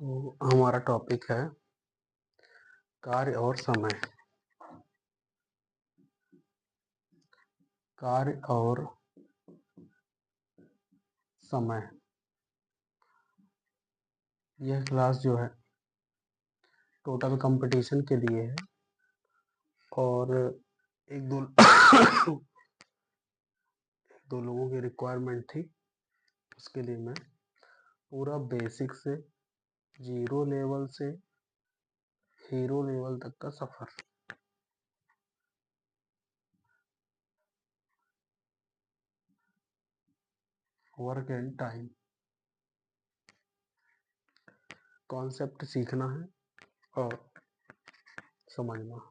तो हमारा टॉपिक है कार्य और समय। कार्य और समय। यह क्लास जो है टोटल कंपटीशन के लिए है और एक दो दो लोगों की रिक्वायरमेंट थी। उसके लिए मैं पूरा बेसिक से जीरो लेवल से हीरो लेवल तक का सफर। वर्क एंड टाइम कॉन्सेप्ट सीखना है और समझना।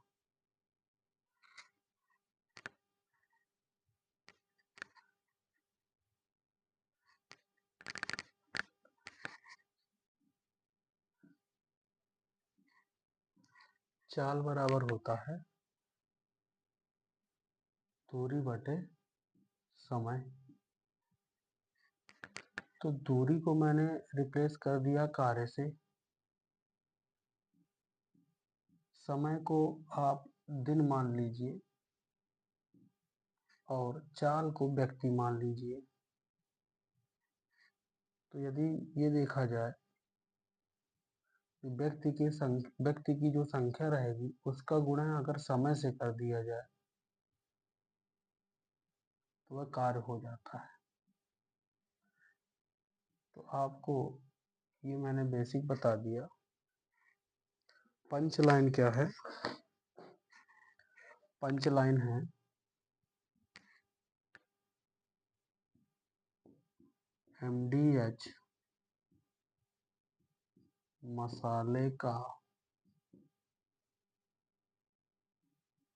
चाल बराबर होता है दूरी बटे समय। तो दूरी को मैंने रिप्लेस कर दिया कार्य से। समय को आप दिन मान लीजिए और चाल को व्यक्ति मान लीजिए। तो यदि ये देखा जाए व्यक्ति की जो संख्या रहेगी उसका गुणा अगर समय से कर दिया जाए तो वह कार्य हो जाता है। तो आपको ये मैंने बेसिक बता दिया। पंच लाइन क्या है? पंच लाइन है MDH मसाले का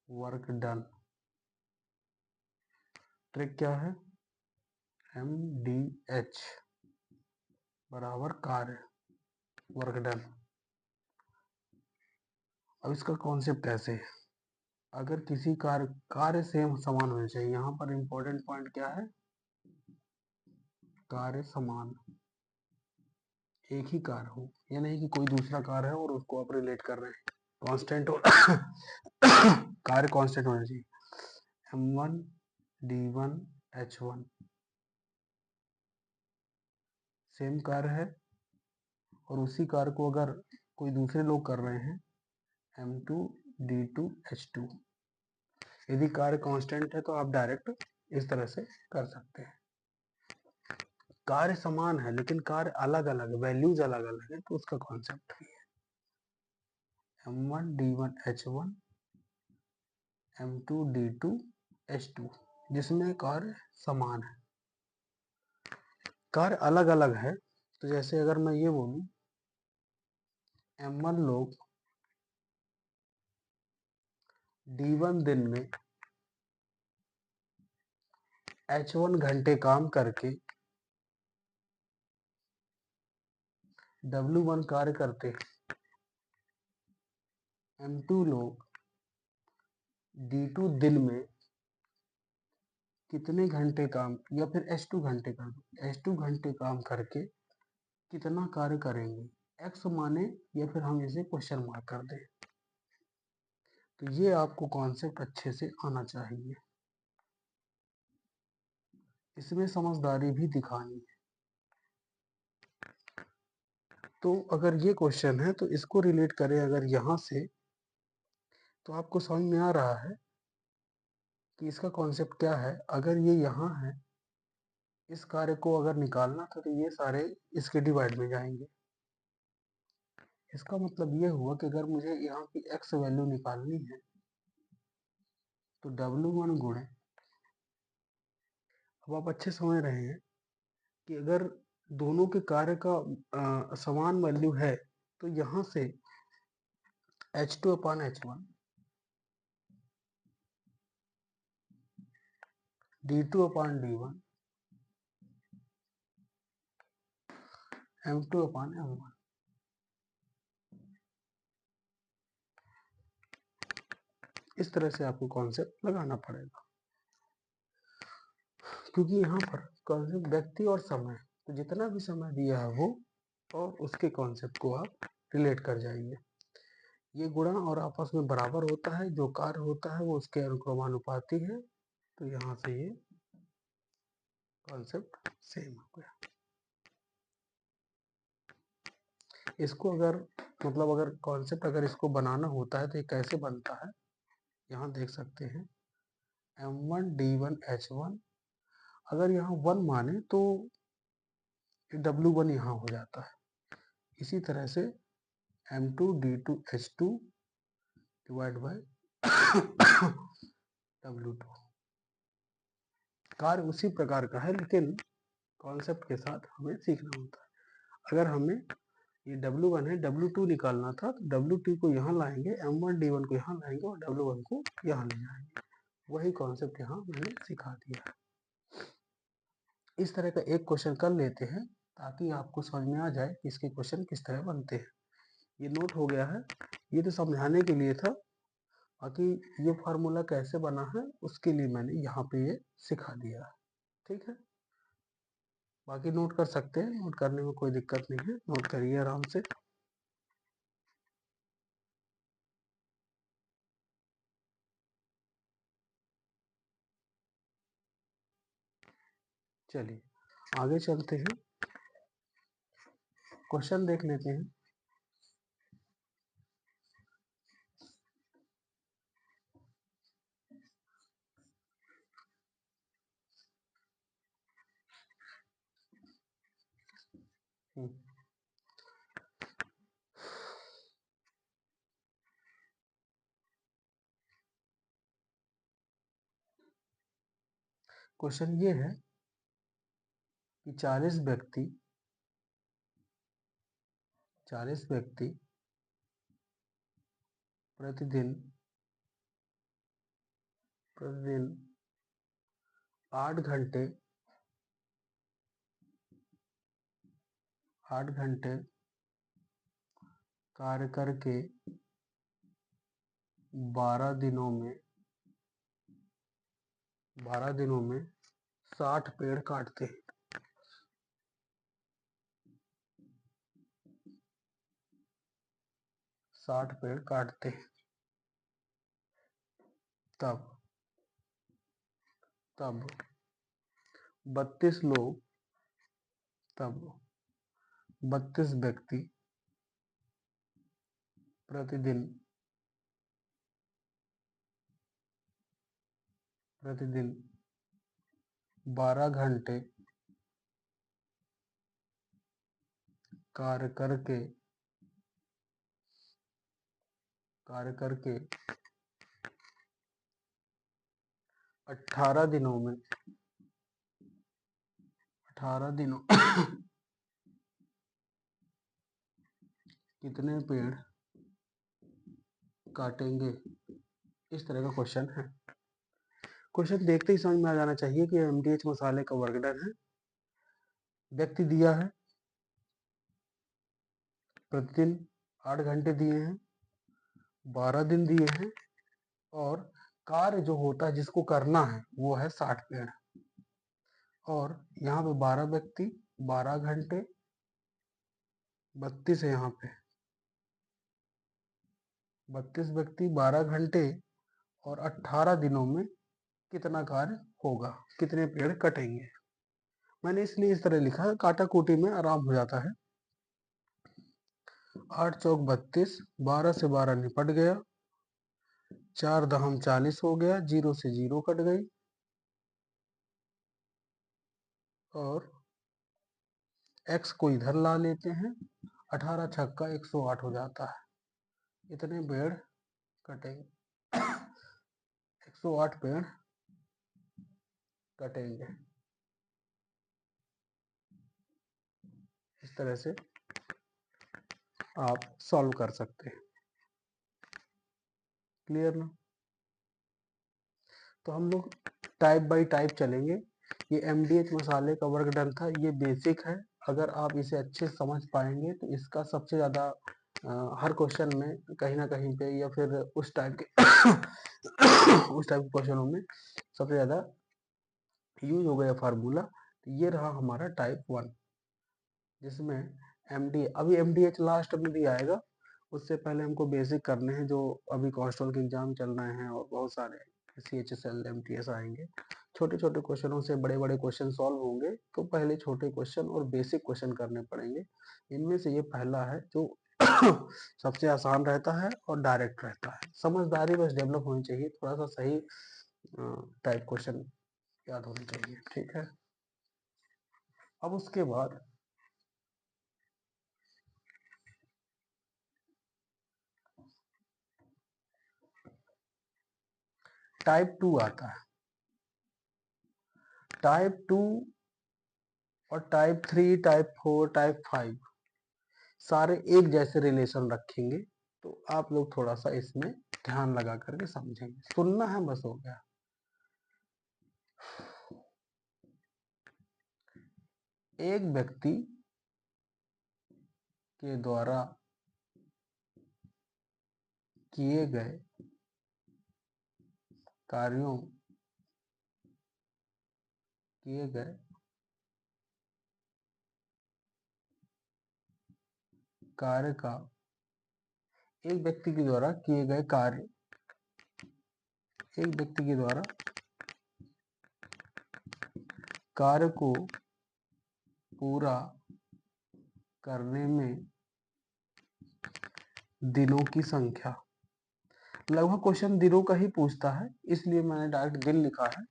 वर्क डन। ट्रिक क्या है? MDH बराबर कार्य वर्क डन। अब इसका कॉन्सेप्ट ऐसे है, अगर किसी कार्य सेम समान होना चाहिए। यहाँ पर इंपॉर्टेंट पॉइंट क्या है? कार्य समान, एक ही कार्य हो, ये नहीं कि कोई दूसरा कार्य है और उसको आप रिलेट कर रहे हैं। कांस्टेंट हो कार्य कांस्टेंट होना चाहिए। M1 D1 H1 सेम कार्य है और उसी कार्य को अगर कोई दूसरे लोग कर रहे हैं M2 D2 H2। यदि कार्य कांस्टेंट है तो आप डायरेक्ट इस तरह से कर सकते हैं। कार्य समान है लेकिन कार्य अलग अलग, वैल्यूज अलग अलग है, तो उसका कॉन्सेप्ट भी है। M1 D1 H1 M2 D2 H2 जिसमें कार्य समान है, कार्य अलग अलग है। तो जैसे अगर मैं ये बोलूं M1 लोग D1 दिन में H1 घंटे काम करके W1 कार्य करते हैं। M2 लोग D2 दिन में कितने घंटे काम, या फिर H2 घंटे कर दो, H2 घंटे काम करके कितना कार्य करेंगे, X माने या फिर हम इसे क्वेश्चन मार्क कर दें। तो ये आपको कॉन्सेप्ट अच्छे से आना चाहिए, इसमें समझदारी भी दिखानी है। तो अगर ये क्वेश्चन है तो इसको रिलेट करें अगर यहाँ से, तो आपको समझ में आ रहा है कि इसका कॉन्सेप्ट क्या है। अगर ये यहाँ है, इस कार्य को अगर निकालना था तो ये सारे इसके डिवाइड में जाएंगे। इसका मतलब ये हुआ कि अगर मुझे यहाँ की x वैल्यू निकालनी है तो W1 गुणे, अब आप अच्छे समझ रहे हैं कि अगर दोनों के कार्य का समान वैल्यू है तो यहाँ से H2 अपान H1 D2 अपान D1 M2 अपान M1। इस तरह से आपको कॉन्सेप्ट लगाना पड़ेगा, क्योंकि यहाँ पर कॉन्सेप्ट व्यक्ति और समय, तो जितना भी समय दिया है वो और उसके कॉन्सेप्ट को आप रिलेट कर जाइए। ये गुणा और आपस में बराबर होता है, जो कार्य होता है वो उसके अनुक्रमानुपाती है, तो यहाँ से ये कॉन्सेप्ट सेम हो गया। इसको अगर मतलब अगर कॉन्सेप्ट अगर इसको बनाना होता है तो ये कैसे बनता है, यहाँ देख सकते हैं m1 d1 h1, अगर यहाँ 1 माने तो w1 यहाँ हो जाता है। इसी तरह से m2 d2 h2 divide by w2। कार्य उसी प्रकार का है लेकिन कॉन्सेप्ट के साथ हमें सीखना होता है। अगर हमें ये w1 है, w2 निकालना था तो w2 को यहाँ लाएंगे, m1 d1 को यहाँ लाएंगे और w1 को यहाँ ले जाएंगे। वही कॉन्सेप्ट यहाँ मैंने सिखा दिया है। इस तरह का एक क्वेश्चन कर लेते हैं ताकि आपको समझ में आ जाए कि इसके क्वेश्चन किस तरह बनते हैं। ये नोट हो गया है, ये तो समझाने के लिए था, बाकी ये फार्मूला कैसे बना है उसके लिए मैंने यहाँ पे ये सिखा दिया है। ठीक है, बाकी नोट कर सकते हैं, नोट करने में कोई दिक्कत नहीं है, नोट करिए आराम से। चलिए आगे चलते हैं, क्वेश्चन देख लेते हैं। क्वेश्चन ये है कि 40 व्यक्ति प्रतिदिन 8 घंटे कार्य करके 12 दिनों में 60 पेड़ काटते हैं। 60 पेड़ काटते हैं, तब 32 व्यक्ति प्रतिदिन 12 घंटे कार्य करके 18 दिनों कितने पेड़ काटेंगे। इस तरह का क्वेश्चन है। क्वेश्चन देखते ही समझ में आ जाना चाहिए कि एमडीएच मसाले का वर्कडन है। व्यक्ति दिया है, प्रतिदिन 8 घंटे दिए हैं, 12 दिन दिए हैं, और कार्य जो होता है जिसको करना है वो है 60 पेड़। और यहाँ पे 12 व्यक्ति 12 घंटे 32 है, यहाँ पे 32 व्यक्ति 12 घंटे और 18 दिनों में कितना कार्य होगा, कितने पेड़ कटेंगे। मैंने इसलिए इस तरह लिखा है, काटा कूटी में आराम हो जाता है। 8 चौक 32, 12 से 12 निपट गया, 4 दहम 40 हो गया, 0 से 0 कट गई, और x को इधर ला लेते हैं, 18 छक्का 108 हो जाता है। इतने पेड़ कटेंगे 108 पेड़ कटेंगे। इस तरह से आप सॉल्व कर सकते हैं। क्लियर ना? तो हम लोग टाइप बाय टाइप चलेंगे। ये एमडीएच मसाले का वर्क डन था, ये बेसिक है। अगर आप इसे अच्छे से समझ पाएंगे तो इसका सबसे ज़्यादा हर क्वेश्चन में कहीं ना कहीं पे या फिर उस टाइप के उस टाइप के क्वेश्चनों में सबसे ज़्यादा यूज हो गया फार्मूला। तो ये रहा हमारा टाइप 1, जिसमें MD अभी MDH लास्ट में भी आएगा, उससे पहले हमको बेसिक करने हैं जो अभी कांस्टेबल के एग्जाम चल रहे हैं और बहुत सारे CHSL MTS आएंगे। छोटे छोटे क्वेश्चनों से बड़े बड़े क्वेश्चन सॉल्व होंगे, तो पहले छोटे क्वेश्चन और बेसिक क्वेश्चन करने पड़ेंगे। इनमें से ये पहला है जो सबसे आसान रहता है और डायरेक्ट रहता है। समझदारी बस डेवलप होनी चाहिए, थोड़ा सा सही टाइप क्वेश्चन याद होने चाहिए, ठीक है। अब उसके बाद टाइप 2 आता है। टाइप 2 और टाइप 3, टाइप 4, टाइप 5 सारे एक जैसे रिलेशन रखेंगे, तो आप लोग थोड़ा सा इसमें ध्यान लगा करके समझेंगे, सुनना है बस, हो गया। एक व्यक्ति के द्वारा किए गए कार्यों किए गए कार्य का एक व्यक्ति के द्वारा किए गए कार्य एक व्यक्ति के द्वारा कार्य को पूरा करने में दिनों की संख्या। लगभग क्वेश्चन दिनों का ही पूछता है, इसलिए मैंने डायरेक्ट दिन लिखा है।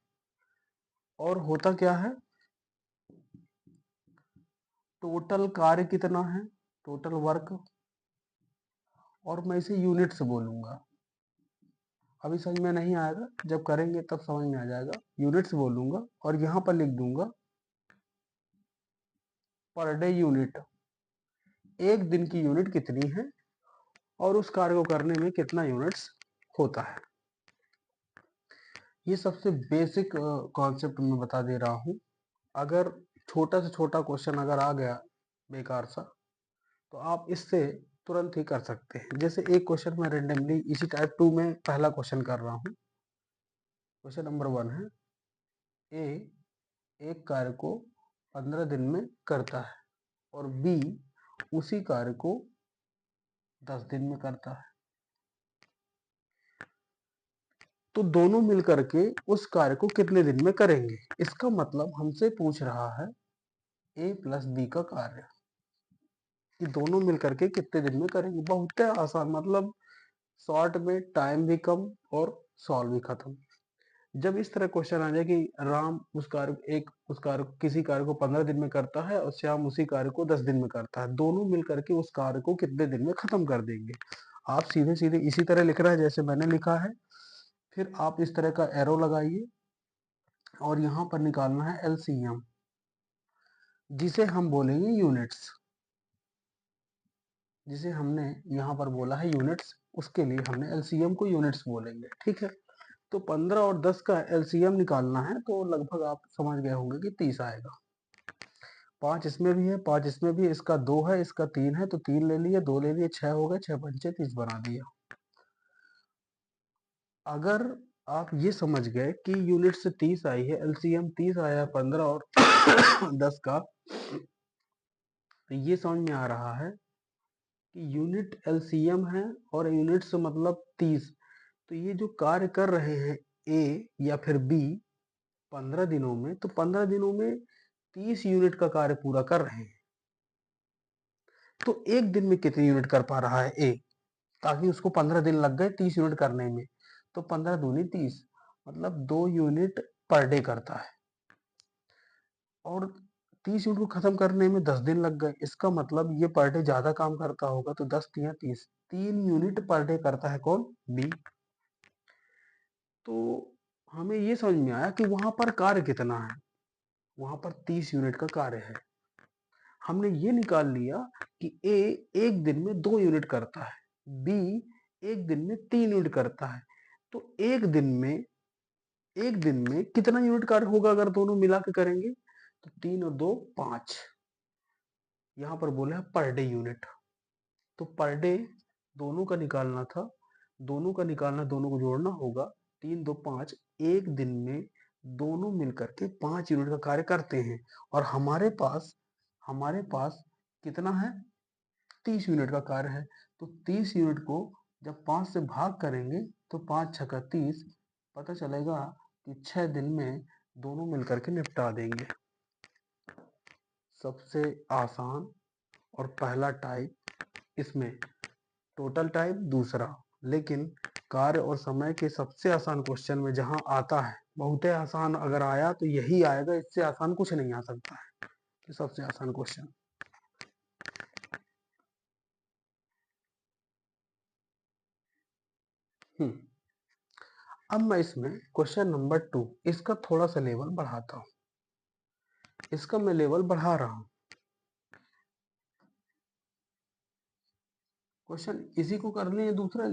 और होता क्या है, टोटल कार्य कितना है, टोटल वर्क, और मैं इसे यूनिट से बोलूंगा। अभी समझ में नहीं आएगा, जब करेंगे तब समझ में आ जाएगा। यूनिट से बोलूंगा और यहाँ पर लिख दूंगा पर डे यूनिट। एक दिन की यूनिट कितनी है और उस कार्य को करने में कितना यूनिट्स होता है। ये सबसे बेसिक कॉन्सेप्ट मैं बता दे रहा हूँ। अगर छोटा से छोटा क्वेश्चन अगर आ गया बेकार सा, तो आप इससे तुरंत ही कर सकते हैं। जैसे एक क्वेश्चन मैं रेंडमली इसी टाइप 2 में पहला क्वेश्चन कर रहा हूँ। क्वेश्चन नंबर 1 है, ए एक कार्य को 15 दिन में करता है और बी उसी कार्य को 10 दिन में करता है, तो दोनों मिलकर के उस कार्य को कितने दिन में करेंगे। इसका मतलब हमसे पूछ रहा है ए प्लस बी का कार्य कि दोनों मिलकर के कितने दिन में करेंगे। बहुत आसान, मतलब शॉर्ट में टाइम भी कम और सॉल्व भी खत्म। जब इस तरह क्वेश्चन आ जाए कि राम उस कार्य किसी कार्य को 15 दिन में करता है और श्याम उसी कार्य को 10 दिन में करता है, दोनों मिलकर के उस कार्य को कितने दिन में खत्म कर देंगे। आप सीधे सीधे इसी तरह लिख रहे हैं जैसे मैंने लिखा है। फिर आप इस तरह का एरो लगाइए और यहाँ पर निकालना है LCM, जिसे हम बोलेंगे यूनिट्स। जिसे हमने यहाँ पर बोला है यूनिट्स, उसके लिए हमने LCM को यूनिट्स बोलेंगे, ठीक है। तो 15 और 10 का LCM निकालना है, तो लगभग आप समझ गए होंगे कि 30 आएगा। 5 इसमें भी है, 5 इसमें भी है, इसका 2 है, इसका 3 है, तो 3 ले लिए, 2 ले लिए, 6 हो गए, 6 पंचे 30 बना दिया। अगर आप ये समझ गए कि यूनिट से 30 आई है, LCM 30 आया 15 और 10 का, तो ये समझ में आ रहा है कि यूनिट LCM है और यूनिट से मतलब 30। तो ये जो कार्य कर रहे हैं A या फिर B 15 दिनों में, तो 15 दिनों में 30 यूनिट का कार्य पूरा कर रहे हैं। तो एक दिन में कितनी यूनिट कर पा रहा है A, ताकि उसको 15 दिन लग गए 30 यूनिट करने में, तो 15 दूनी 30, मतलब 2 यूनिट पर डे करता है। और 30 यूनिट को खत्म करने में 10 दिन लग गए, इसका मतलब ये पर डे ज्यादा काम करता होगा, तो 10 तिया 30, 3 यूनिट पर डे करता है कौन, बी। तो हमें ये समझ में आया कि वहां पर कार्य कितना है, वहां पर 30 यूनिट का कार्य है। हमने ये निकाल लिया कि ए एक दिन में 2 यूनिट करता है, बी एक दिन में 3 यूनिट करता है। तो एक दिन में कितना यूनिट कार्य होगा अगर दोनों मिला के करेंगे, तो 3 और 2 5। यहाँ पर बोले पर डे यूनिट, तो पर डे दोनों का निकालना था, दोनों का निकालना, दोनों को जोड़ना होगा, 3 2 5। एक दिन में दोनों मिलकर के 5 यूनिट का कार्य करते हैं। और हमारे पास कितना है, 30 यूनिट का कार्य है। तो 30 यूनिट को जब 5 से भाग करेंगे तो 5 छक्का 30, पता चलेगा कि 6 दिन में दोनों मिलकर के निपटा देंगे। सबसे आसान और पहला टाइप, इसमें टोटल टाइप दूसरा, लेकिन कार्य और समय के सबसे आसान क्वेश्चन में जहां आता है, बहुत ही आसान अगर आया तो यही आएगा, इससे आसान कुछ नहीं आ सकता है। तो सबसे आसान क्वेश्चन। अब मैं इसमें क्वेश्चन नंबर 2, इसका थोड़ा सा लेवल बढ़ाता हूं। इसका मैं लेवल बढ़ा रहा हूं। क्वेश्चन इसी को कर ले, दूसरा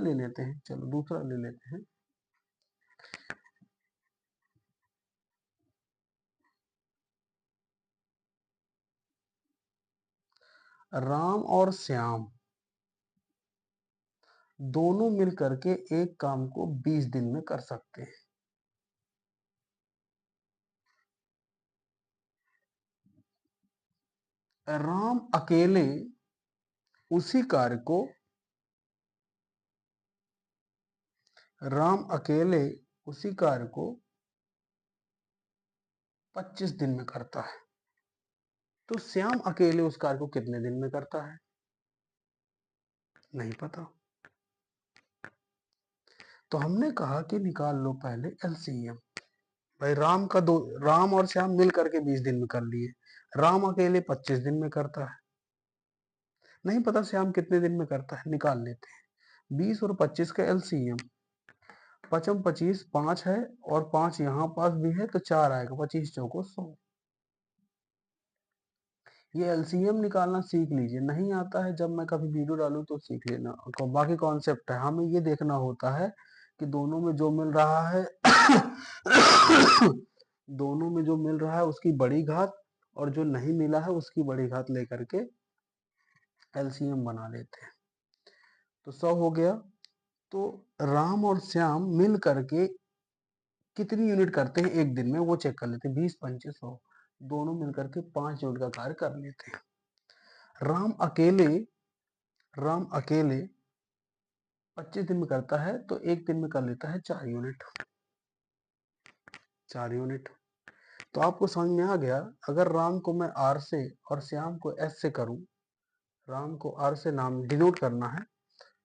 ले लेते हैं। चलो दूसरा ले लेते हैं। राम और श्याम दोनों मिल करके एक काम को 20 दिन में कर सकते हैं। राम अकेले उसी कार्य को राम अकेले उसी कार्य को 25 दिन में करता है। तो श्याम अकेले उस कार्य को कितने दिन में करता है, नहीं पता। तो हमने कहा कि निकाल लो पहले एलसीएम। भाई राम और श्याम मिल करके 20 दिन में कर लिए, राम अकेले 25 दिन में करता है, नहीं पता श्याम कितने दिन में करता है, निकाल लेते हैं। 20 और 25 का एलसीएम, 5 25, 5 है और 5 यहाँ पास भी है तो 4 आएगा, 25 चौको 100। ये एलसीएम निकालना सीख लीजिए, नहीं आता है जब मैं कभी वीडियो डालूं तो सीख लेना। बाकी कॉन्सेप्ट है, हमें ये देखना होता है कि दोनों में जो मिल रहा है दोनों में जो मिल रहा है उसकी बड़ी घात, और जो नहीं मिला है उसकी बड़ी घात लेकर के एलसीएम बना लेते हैं। तो 100 हो गया। तो राम और श्याम मिल करके कितनी यूनिट करते हैं एक दिन में, वो चेक कर लेते हैं। 20 25 100, दोनों मिलकर के 5 यूनिट का कार्य कर लेते हैं। राम अकेले राम अकेले 25 दिन में करता है तो एक दिन में कर लेता है 4 यूनिट। 4 यूनिट। तो आपको समझ में आ गया, अगर राम को मैं आर से और श्याम को एस से करूं, राम को आर से नाम डिनोट करना है,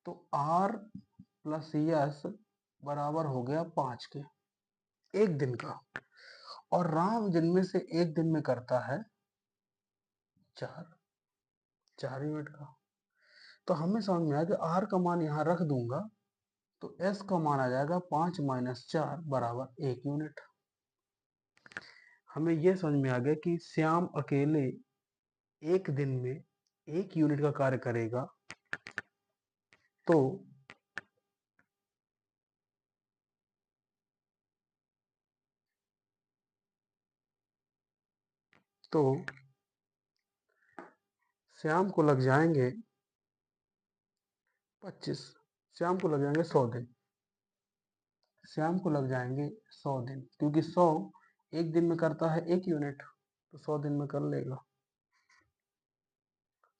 तो आर प्लस एस बराबर हो गया 5 के, एक दिन का। और राम जिनमें से एक दिन में करता है 4 यूनिट का। तो हमें समझ में आया कि आर का मान यहाँ रख दूंगा तो एस का मान आ जाएगा 5 माइनस 4 बराबर 1 यूनिट। हमें यह समझ में आ गया कि श्याम अकेले एक दिन में 1 यूनिट का कार्य करेगा। तो तो श्याम को लग जाएंगे 25, श्याम को लग जाएंगे 100 दिन। श्याम को लग जाएंगे 100 दिन, क्योंकि 100 एक दिन में करता है 1 यूनिट, तो 100 दिन में कर लेगा,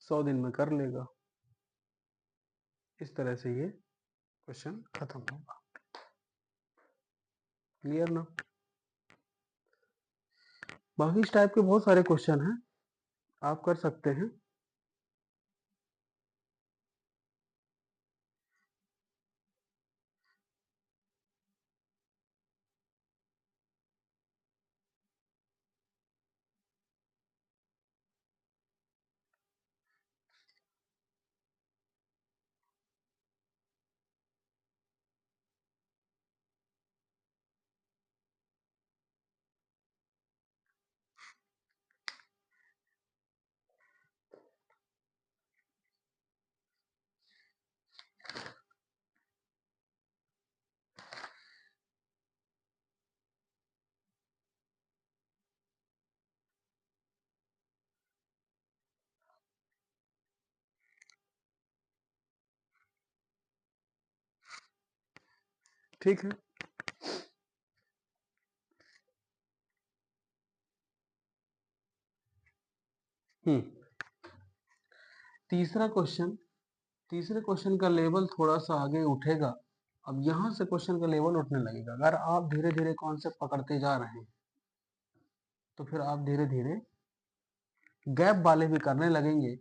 100 दिन में कर लेगा। इस तरह से ये क्वेश्चन खत्म होगा। क्लियर ना? बाकी इस टाइप के बहुत सारे क्वेश्चन हैं, आप कर सकते हैं। ठीक है। हम्म तीसरा क्वेश्चन, तीसरे क्वेश्चन का लेवल थोड़ा सा आगे उठेगा। अब यहाँ से क्वेश्चन का लेवल उठने लगेगा। अगर आप धीरे धीरे कॉन्सेप्ट पकड़ते जा रहे हैं तो फिर आप धीरे धीरे गैप वाले भी करने लगेंगे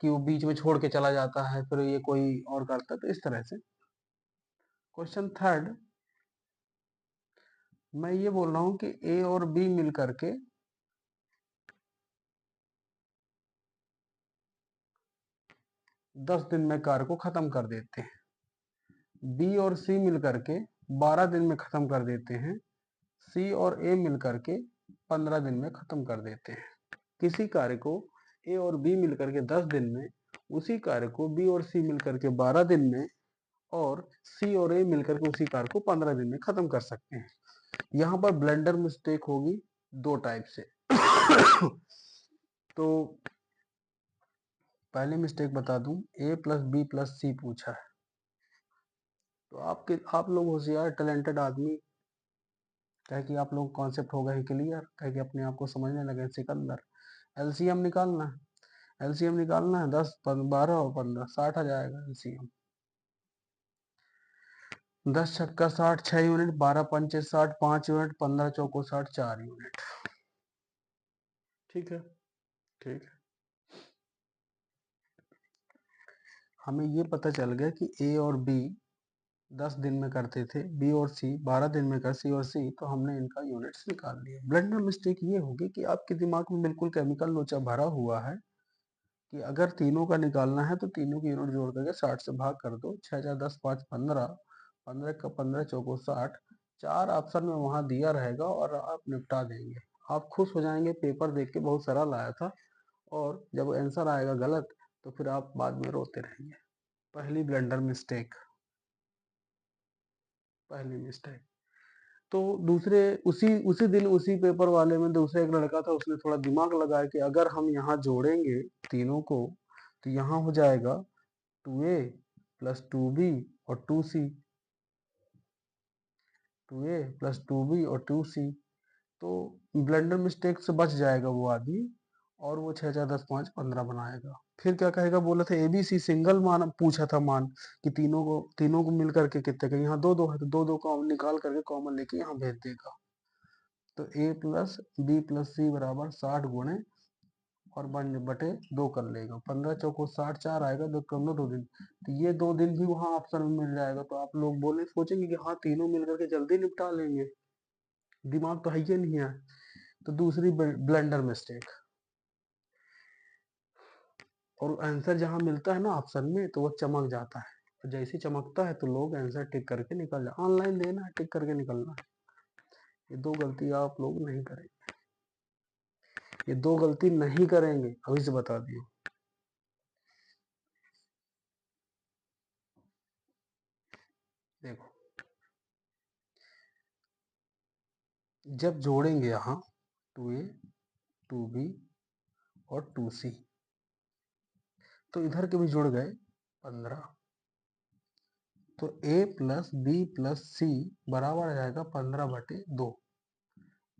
कि वो बीच में छोड़ के चला जाता है, फिर ये कोई और करता है, तो इस तरह से। क्वेश्चन थर्ड, मैं ये बोल रहा हूँ कि ए और बी मिल करके 10 दिन में कार्य को खत्म कर देते हैं। बी और सी मिल करके 12 दिन में खत्म कर देते हैं। सी और ए मिल करके 15 दिन में खत्म कर देते हैं। किसी कार्य को ए और बी मिल करके 10 दिन में, उसी कार्य को बी और सी मिल करके 12 दिन में, और सी और ए मिलकर के उसी कार्य को 15 दिन में खत्म कर सकते हैं। यहाँ पर ब्लेंडर मिस्टेक होगी दो टाइप से। तो पहली मिस्टेक बता दूं, ए प्लस बी प्लस सी पूछा है, तो आप लोग होशियार टैलेंटेड आदमी, कहे कि आप लोग कॉन्सेप्ट होगा ही क्लियर, कहे कि अपने आप को समझने लगे सिकंदर। एलसीएम निकालना है, एलसीएम निकालना है, 10 12 और 15 60 आ जाएगा एलसीएम। 10 छक्का 60, 6 यूनिट, 12 पंचे 60, 5 यूनिट, 15 चौको 60, 4 यूनिट। ठीक है, ठीक है। हमें ये पता चल गया कि ए और बी 10 दिन में करते थे, बी और सी 12 दिन में कर, सी और सी, तो हमने इनका यूनिट्स निकाल लिया। ब्लेंडर मिस्टेक ये होगी कि आपके दिमाग में बिल्कुल केमिकल लोचा भरा हुआ है कि अगर तीनों का निकालना है तो तीनों की यूनिट जोड़ करके 60 से भाग कर दो, 6 4 10 5 15, 15 का 15 चौको 60, 4 ऑप्शन में वहां दिया रहेगा और आप निपटा देंगे। आप खुश हो जाएंगे, पेपर देख के बहुत सरल आया था, और जब आंसर आएगा गलत तो फिर आप बाद में रोते रहेंगे। पहली ब्लेंडर मिस्टेक, पहली मिस्टेक। तो दूसरे, उसी उसी दिन उसी पेपर वाले में दूसरा एक लड़का था, उसने थोड़ा दिमाग लगाया कि अगर हम यहाँ जोड़ेंगे तीनों को तो यहाँ हो जाएगा 2a प्लस 2b और 2c, 2a प्लस 2b और 2c। तो ब्लेंडर मिस्टेक से बच जाएगा वो आदमी, और वो 6 4 10 5 15 बनाएगा। फिर क्या कहेगा, बोला था एबीसी सिंगल मान पूछा था मान, कि तीनों को मिल करके कितने का, यहाँ दो दो है तो दो दो का निकाल करके कॉमन लेके यहाँ भेज देगा। तो a प्लस बी प्लस सी बराबर 60 गुणे और 1/2 कर लेगा। 15 चौको 60, 4 आएगा, दो कम 2 दिन, तो ये 2 दिन भी वहां ऑप्शन में मिल जाएगा। तो आप लोग बोले सोचेंगे कि हाँ तीनों मिलकर के जल्दी निपटा लेंगे, दिमाग तो है ही नहीं है। तो दूसरी ब्लेंडर मिस्टेक। और आंसर जहां मिलता है ना ऑप्शन में, तो वो चमक जाता है, तो जैसे चमकता है तो लोग आंसर टिक करके निकल जाए। ऑनलाइन देना है, टिक करके निकलना है। ये दो गलती आप लोग नहीं करेंगे, ये दो गलती नहीं करेंगे, अभी से बता दियो। देखो, जब जोड़ेंगे यहाँ 2a 2b और 2c, तो इधर के भी जुड़ गए 15, तो a प्लस बी प्लस सी बराबर आ जाएगा 15/2।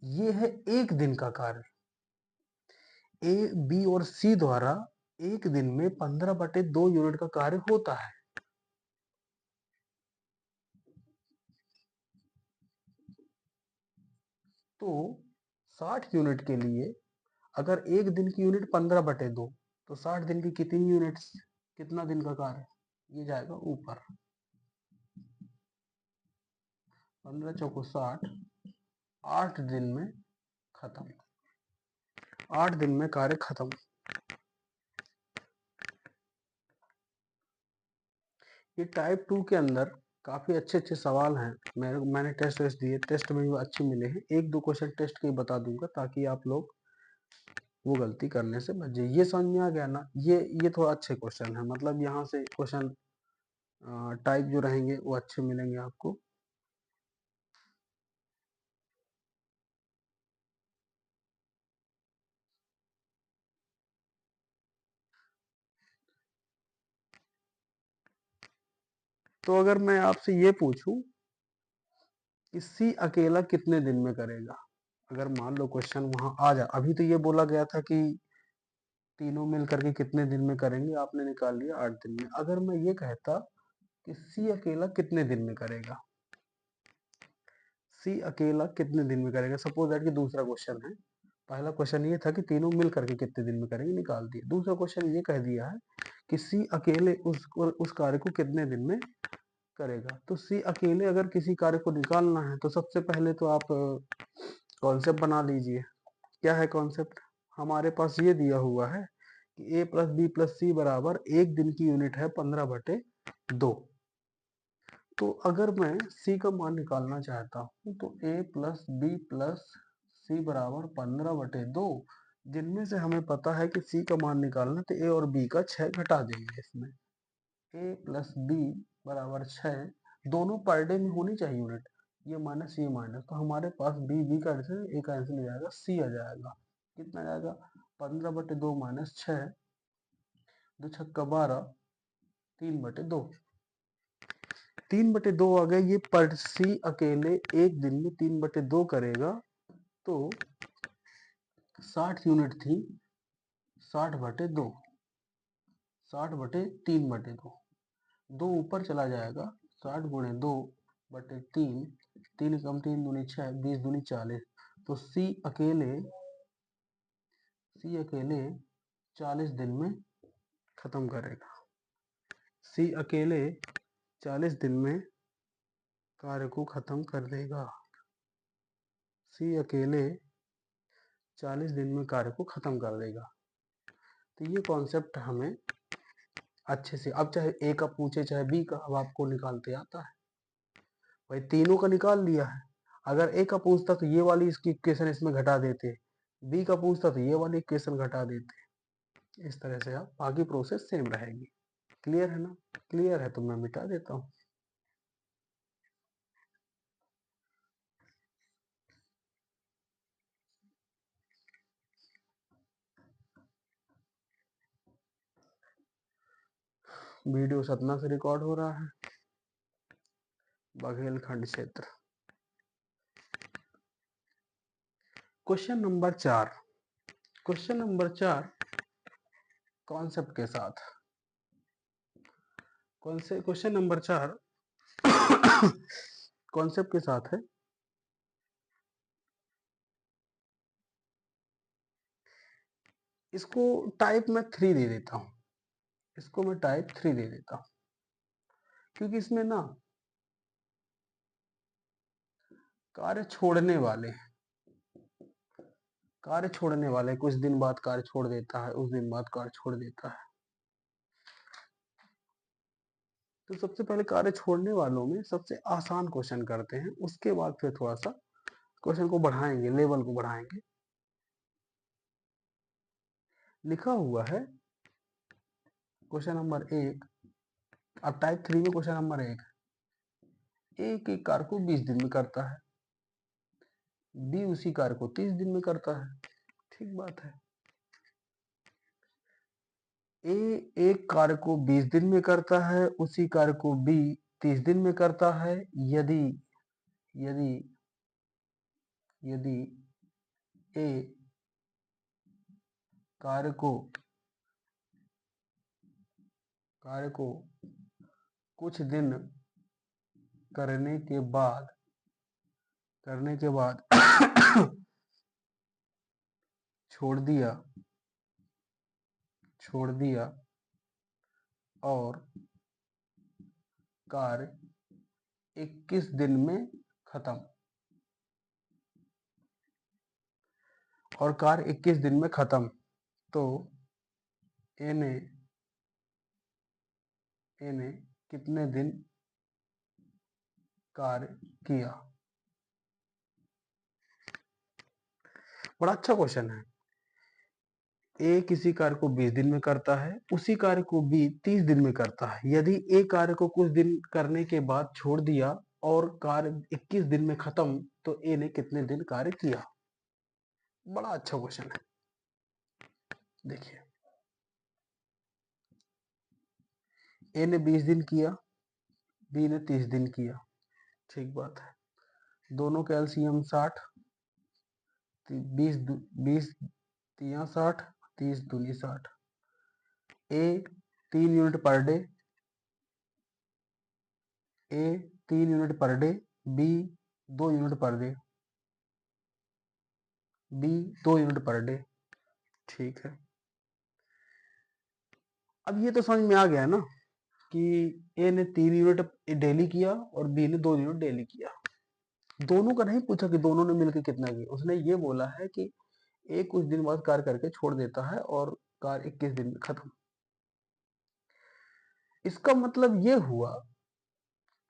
ये है एक दिन का कार्य। ए बी और सी द्वारा एक दिन में 15/2 यूनिट का कार्य होता है। तो 60 यूनिट के लिए अगर एक दिन की यूनिट 15/2, तो 60 दिन की कितनी यूनिट्स, कितना दिन का कार्य, ये जाएगा ऊपर। 15 चौको 60, 8 दिन में खत्म, 8 दिन में कार्य खत्म। ये टाइप 2 के अंदर काफी अच्छे अच्छे सवाल हैं। मैंने टेस्ट दिए, टेस्ट में भी अच्छे मिले हैं। एक दो क्वेश्चन टेस्ट के बता दूंगा ताकि आप लोग वो गलती करने से बच जाए। ये समझ में आ गया ना, ये थोड़ा अच्छे क्वेश्चन है, मतलब यहाँ से क्वेश्चन टाइप जो रहेंगे वो अच्छे मिलेंगे आपको। तो अगर मैं आपसे ये पूछूं कि सी अकेला कितने दिन में करेगा, अगर मान लो क्वेश्चन वहां आ जाए, अभी तो ये बोला गया था कि तीनों मिल करके कितने दिन में करेंगे, आपने निकाल लिया 8 दिन में। अगर मैं ये कहता कि सी अकेला कितने दिन में करेगा, सी अकेला कितने दिन में करेगा, सपोज दैट कि दूसरा क्वेश्चन है, पहला क्वेश्चन ये था कि तीनों मिल करके कितने दिन में करेंगे, निकाल दिए। दूसरा क्वेश्चन ये कह दिया है कि सी अकेले उस कार्य को कितने दिन में करेगा। तो सी अकेले अगर किसी कार्य को निकालना है तो सबसे पहले तो आप कॉन्सेप्ट बना लीजिए। क्या है कॉन्सेप्ट, हमारे पास ये दिया हुआ है कि a प्लस बी प्लस सी बराबर एक दिन की यूनिट है 15/2। तो अगर मैं c का मान निकालना चाहता हूँ तो a प्लस बी प्लस सी बराबर 15/2, जिनमें से हमें पता है कि c का मान निकालना, तो a और b का 6 घटा देंगे इसमें। a प्लस बी बराबर 6, दोनों पर डे में होनी चाहिए यूनिट, ये माइनस ये माइनस, तो हमारे पास बी का आंसर ए का आंसर आ जाएगा, सी आ जाएगा। कितना आ जाएगा, 15/2 माइनस 6, 2 छक्का 12, 3/2, 3/2 आ गया। ये पर सी अकेले एक दिन में 3/2 करेगा तो 60 यूनिट थी, 60/2, 60/3/2, 2 ऊपर चला जाएगा, 60 गुणे 2/3, 3 कम 3 दूनी 6, 20 दूनी 40, तो सी अकेले 40 दिन में खत्म करेगा। सी अकेले 40 दिन में कार्य को खत्म कर देगा। सी अकेले 40 दिन में कार्य को खत्म कर देगा। तो ये कॉन्सेप्ट हमें अच्छे से, अब चाहे ए का पूछे चाहे बी का, अब आपको निकालते आता है भाई, तीनों का निकाल लिया है। अगर ए का पूछता तो ये वाली इसकी इक्वेशन इसमें घटा देते, बी का पूछता तो ये वाली इक्वेशन घटा देते। इस तरह से आप बाकी प्रोसेस सेम रहेगी। क्लियर है ना, क्लियर है तो मैं मिटा देता हूँ। वीडियो सतना से रिकॉर्ड हो रहा है, बघेलखंड क्षेत्र। Question number 4, question number 4 concept के साथ। कौन से क्वेश्चन नंबर 4 कॉन्सेप्ट के साथ है। इसको टाइप मैं 3 दे देता हूं, इसको मैं टाइप 3 दे देता हूं, क्योंकि इसमें ना कार्य छोड़ने वाले, कार्य छोड़ने वाले, कुछ दिन बाद कार्य छोड़ देता है, उस दिन बाद कार्य छोड़ देता है। तो सबसे पहले कार्य छोड़ने वालों में सबसे आसान क्वेश्चन करते हैं, उसके बाद फिर थोड़ा सा क्वेश्चन को बढ़ाएंगे, लेवल को बढ़ाएंगे। लिखा हुआ है क्वेश्चन नंबर 1, अब टाइप 3 में क्वेश्चन नंबर 1, एक एक कार्य को 20 दिन में करता है, बी उसी कार्य को 30 दिन में करता है। ठीक बात है, ए एक कार्य को 20 दिन में करता है, उसी कार्य को बी 30 दिन में करता है, यदि यदि यदि ए कार्य को कुछ दिन करने के बाद छोड़ दिया और कार्य 21 दिन में खत्म, और कार्य 21 दिन में खत्म, तो ए ने कितने दिन कार्य किया। बड़ा अच्छा क्वेश्चन है। ए किसी कार्य को 20 दिन में करता है, उसी कार्य को बी 30 दिन में करता है, यदि ए कार्य को कुछ दिन करने के बाद छोड़ दिया और कार्य 21 दिन में खत्म, तो ए ने कितने दिन कार्य किया। बड़ा अच्छा क्वेश्चन है। देखिए, ए ने 20 दिन किया, बी ने 30 दिन किया, ठीक बात है, दोनों का एलसीएम 60, 20 20 3 60, 30 दूनी 60। A 3 unit per day, A 3 unit per day, B 2 unit per day, B 2 unit per day. ठीक है, अब ये तो समझ में आ गया ना कि ए ने 3 यूनिट डेली किया और बी ने 2 यूनिट डेली किया। दोनों का नहीं पूछा कि दोनों ने मिलकर कितना किया, उसने ये बोला है कि ए कुछ दिन बाद कार्य करके छोड़ देता है और कार्य 21 दिन में खत्म। इसका मतलब ये हुआ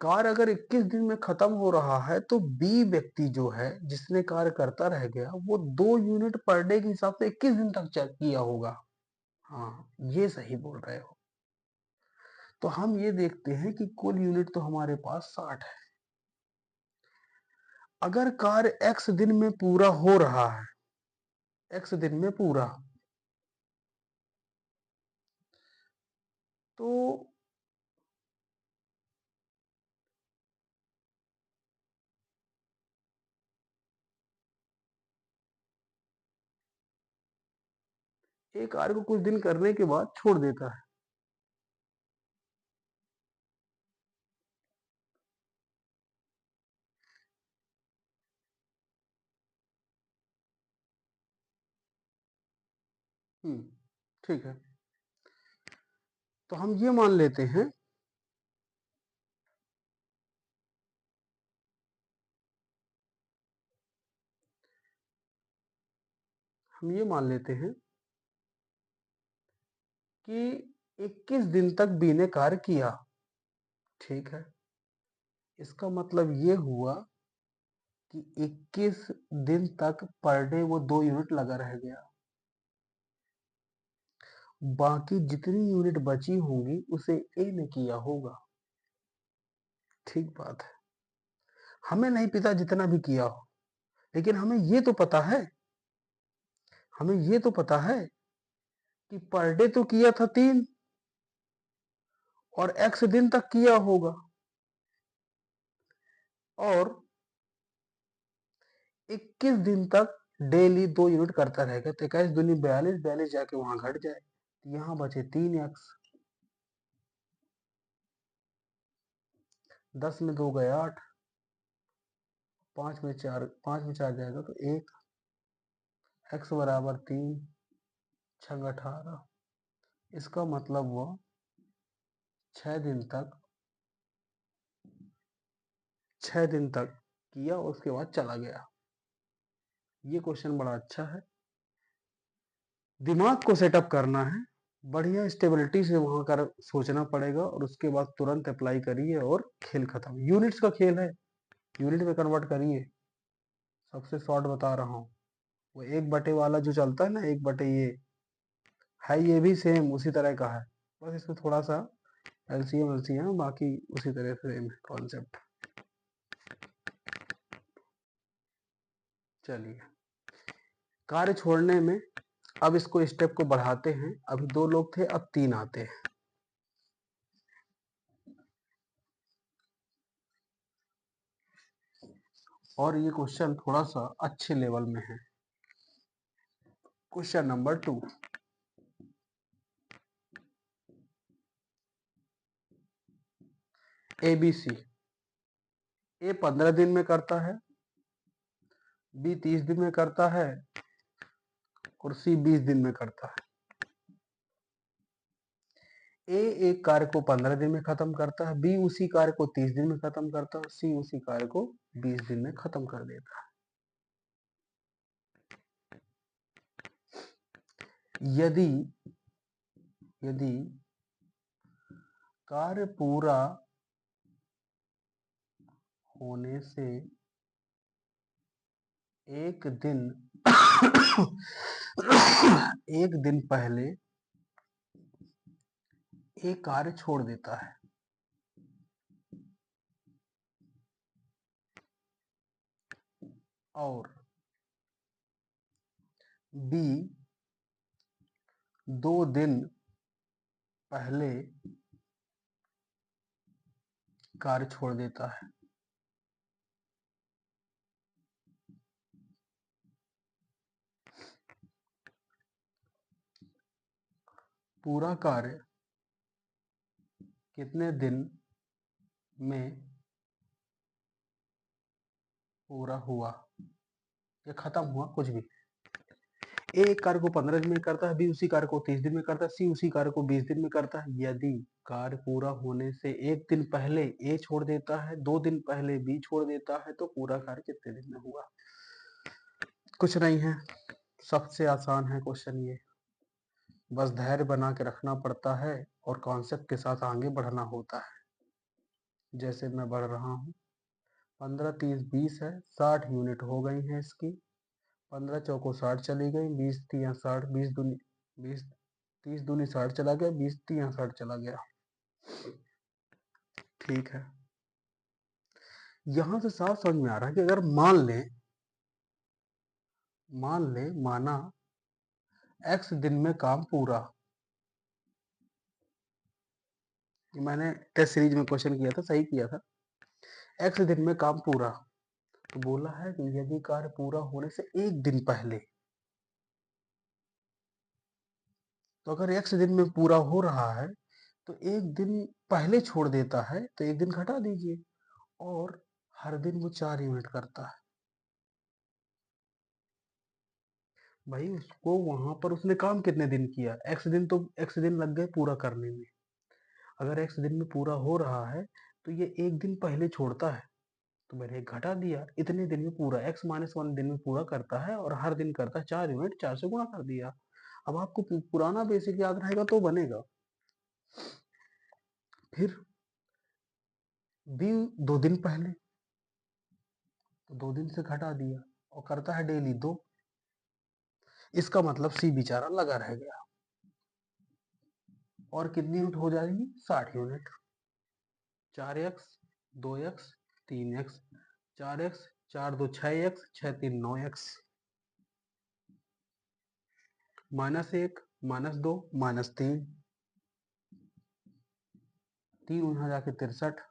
कार्य अगर 21 दिन में खत्म हो रहा है तो बी व्यक्ति जो है जिसने कार्य करता रह गया वो 2 यूनिट पर डे के हिसाब से 21 दिन तक किया होगा। हाँ, ये सही बोल रहे हो। तो हम ये देखते हैं कि कुल यूनिट तो हमारे पास 60 है। अगर कार्य x दिन में पूरा हो रहा है, x दिन में पूरा, तो एक कार्य को कुछ दिन करने के बाद छोड़ देता है। ठीक है, तो हम ये मान लेते हैं कि 21 दिन तक बी ने कार्य किया। ठीक है, इसका मतलब ये हुआ कि 21 दिन तक पर डे वो 2 यूनिट लगा रह गया। बाकी जितनी यूनिट बची होंगी उसे ए ने किया होगा। ठीक बात है, हमें नहीं पता जितना भी किया हो, लेकिन हमें ये तो पता है कि पर डे तो किया था 3 और एक्स दिन तक किया होगा, और 21 दिन तक डेली 2 यूनिट करता रहेगा। तो 21 दूनी 42, 42 जाके वहां घट जाए, तो यहाँ बचे 3x, 10 में 2 गए 8, 5 में 4 जाएगा तो 1, x बराबर 3, 6 18। इसका मतलब वो 6 दिन तक किया, उसके बाद चला गया। ये क्वेश्चन बड़ा अच्छा है, दिमाग को सेटअप करना है, बढ़िया स्टेबिलिटी से वहां कर सोचना पड़ेगा, और उसके बाद तुरंत अप्लाई करिए और खेल खत्म। यूनिट्स का खेल है, यूनिट में कन्वर्ट करिए। सबसे शॉर्ट बता रहा हूँ, वो 1 बटे वाला जो चलता है ना, 1 बटे ये है, ये भी सेम उसी तरह का है, बस इसमें थोड़ा सा एलसीएम बाकी उसी तरह सेम है कॉन्सेप्ट। चलिए, कार्य छोड़ने में अब इसको स्टेप को बढ़ाते हैं। अभी 2 लोग थे, अब 3 आते हैं। और ये क्वेश्चन थोड़ा सा अच्छे लेवल में है। Question number 2, ABC। ए 15 दिन में करता है, बी 30 दिन में करता है, और सी 20 दिन में करता है। ए एक कार्य को 15 दिन में खत्म करता है, बी उसी कार्य को 30 दिन में खत्म करता है, सी उसी कार्य को 20 दिन में खत्म कर देता है। यदि कार्य पूरा होने से एक दिन एक दिन पहले एक कार्य छोड़ देता है, और बी 2 दिन पहले कार्य छोड़ देता है, पूरा कार्य कितने दिन में पूरा हुआ या खत्म हुआ, कुछ भी। ए एक कार्य को 15 दिन में करता है, बी उसी कार्य को 30 दिन में करता है, सी उसी कार्य को 20 दिन में करता है। यदि कार्य पूरा होने से एक दिन पहले ए छोड़ देता है, 2 दिन पहले बी छोड़ देता है, तो पूरा कार्य कितने दिन में हुआ। कुछ नहीं है, सबसे आसान है क्वेश्चन ये। बस धैर्य बना के रखना पड़ता है और कॉन्सेप्ट के साथ आगे बढ़ना होता है। जैसे मैं बढ़ रहा हूँ, 15 30 20 है, 60 यूनिट हो गई हैं इसकी। 15 चौको 60 चली गई, 20 तिया 60, 20 दूनी 20, 30 दूनी 60 चला गया, 20 तिया 60 चला गया। ठीक है, यहां से साफ समझ में आ रहा है कि अगर मान ले माना x दिन में काम पूरा, मैंने टेस्ट सीरीज में क्वेश्चन किया था, सही किया था। x दिन में काम पूरा, तो बोला है कि यदि कार्य पूरा होने से एक दिन पहले, तो अगर x दिन में पूरा हो रहा है तो एक दिन पहले छोड़ देता है तो एक दिन घटा दीजिए, और हर दिन वो 4 यूनिट करता है। भाई उसको वहां पर उसने काम कितने दिन किया, x दिन, तो x दिन लग गए पूरा करने में। अगर x दिन में पूरा हो रहा है तो ये एक दिन पहले छोड़ता है, तो मैंने एक घटा दिया, इतने दिन में पूरा, x माइनस 1 दिन में पूरा करता है और हर दिन करता है 4 यूनिट, 4 से गुणा कर दिया। अब आपको पुराना बेसिक याद रहेगा तो बनेगा। फिर b 2 दिन पहले, तो 2 दिन से घटा दिया और करता है डेली 2। इसका मतलब सी बेचारा लगा रह गया, और कितनी यूनिट हो जाएगी, 60 unit. 4x 2x 3x, 4x 4 2 6x 6 3 9x, -1 -2 -3, 3 यहाँ जाके 63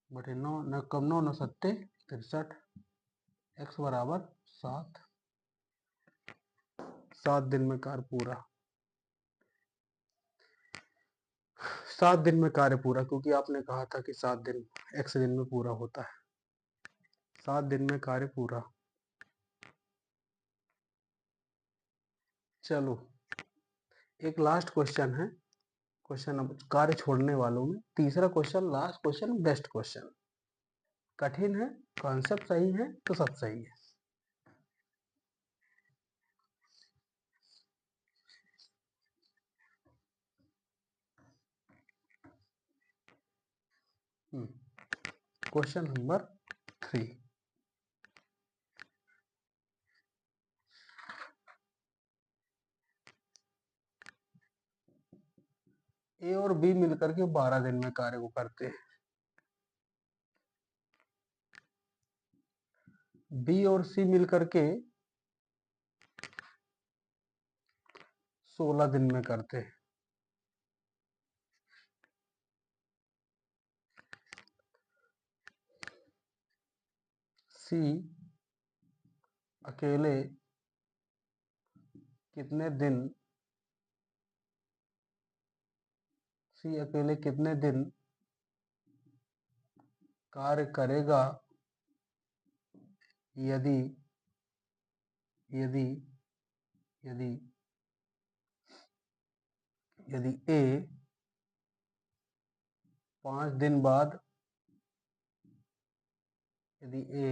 बटे 9, न कम 9 9 सत्ते 63, x बराबर 7। 7 दिन में कार्य पूरा, 7 दिन में कार्य पूरा, क्योंकि आपने कहा था कि 7 दिन x दिन में पूरा होता है। 7 दिन में कार्य पूरा। चलो एक लास्ट क्वेश्चन है, क्वेश्चन अब कार्य छोड़ने वालों में तीसरा question, last question, best question. कठिन है, कॉन्सेप्ट सही है तो सब सही है। क्वेश्चन नंबर 3, ए और बी मिलकर के 12 दिन में कार्य को करते हैं, बी और सी मिलकर के 16 दिन में करते हैं, सी अकेले कितने दिन, सी अकेले कितने दिन कार्य करेगा यदि यदि यदि यदि ए 5 दिन बाद, यदि ए